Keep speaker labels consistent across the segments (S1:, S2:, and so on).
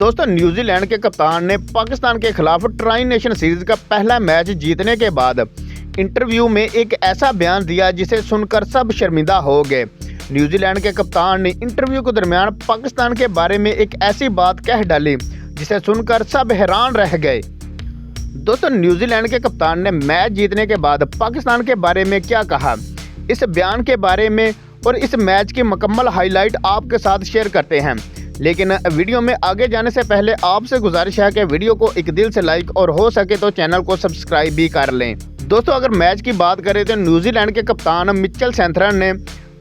S1: दोस्तों, न्यूजीलैंड के कप्तान ने पाकिस्तान के खिलाफ ट्राई नेशन सीरीज का पहला मैच जीतने के बाद इंटरव्यू में एक ऐसा बयान दिया जिसे सुनकर सब शर्मिंदा हो गए। न्यूजीलैंड के कप्तान ने इंटरव्यू के दरमियान पाकिस्तान के बारे में एक ऐसी बात कह डाली जिसे सुनकर सब हैरान रह गए। दोस्तों, न्यूजीलैंड के कप्तान ने मैच जीतने के बाद पाकिस्तान के बारे में क्या कहा, इस बयान के बारे में और इस मैच की मुकम्मल हाईलाइट आपके साथ शेयर करते हैं। लेकिन वीडियो में आगे जाने से पहले आपसे गुजारिश है कि वीडियो को एक दिल से लाइक और हो सके तो चैनल को सब्सक्राइब भी कर लें। दोस्तों, अगर मैच की बात करें तो न्यूजीलैंड के कप्तान मिचेल सैंथरन ने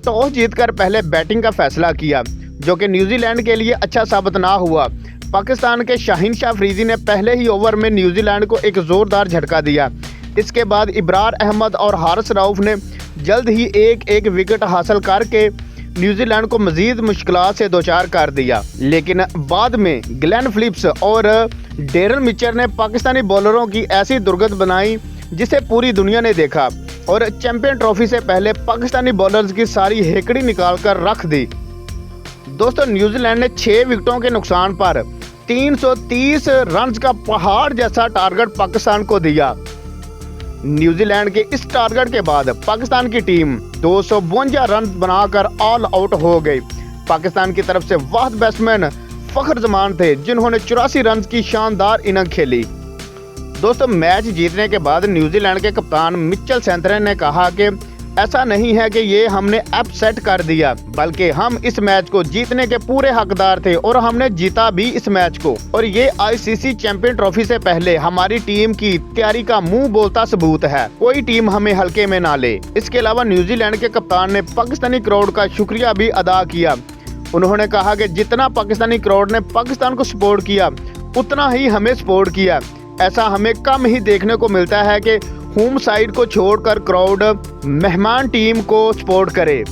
S1: टॉस जीतकर पहले बैटिंग का फैसला किया, जो कि न्यूजीलैंड के लिए अच्छा साबित ना हुआ। पाकिस्तान के शाहीन शाह अफरीदी ने पहले ही ओवर में न्यूजीलैंड को एक जोरदार झटका दिया। इसके बाद इब्रार अहमद और हारिस रऊफ ने जल्द ही एक विकेट हासिल करके न्यूजीलैंड को मजीद मुश्किलात से दोचार कर दिया। लेकिन बाद में ग्लेन फिलिप्स और डेरल मिचर ने पाकिस्तानी बॉलरों की ऐसी दुर्गत बनाई जिसे पूरी दुनिया ने देखा और चैंपियन ट्रॉफी से पहले पाकिस्तानी बॉलर्स की सारी हेकड़ी निकाल कर रख दी। दोस्तों, न्यूजीलैंड ने 6 विकेटों के नुकसान पर 330 रन का पहाड़ जैसा टारगेट पाकिस्तान को दिया। न्यूजीलैंड के इस टारगेट के बाद पाकिस्तान की टीम 252 रन बनाकर ऑल आउट हो गई। पाकिस्तान की तरफ से वाहिद बैट्समैन फखर जमान थे जिन्होंने 84 रन की शानदार इनिंग खेली। दोस्तों, मैच जीतने के बाद न्यूजीलैंड के कप्तान मिचेल सैंथरन ने कहा कि ऐसा नहीं है कि ये हमने अपसेट कर दिया, बल्कि हम इस मैच को जीतने के पूरे हकदार थे और हमने जीता भी इस मैच को। और ये आईसीसी चैंपियन ट्रॉफी से पहले हमारी टीम की तैयारी का मुंह बोलता सबूत है। कोई टीम हमें हल्के में ना ले। इसके अलावा न्यूजीलैंड के कप्तान ने पाकिस्तानी क्राउड का शुक्रिया भी अदा किया। उन्होंने कहा कि जितना पाकिस्तानी क्राउड ने पाकिस्तान को सपोर्ट किया उतना ही हमें सपोर्ट किया। ऐसा हमें कम ही देखने को मिलता है कि होम साइड को छोड़कर क्राउड मेहमान टीम को सपोर्ट करे।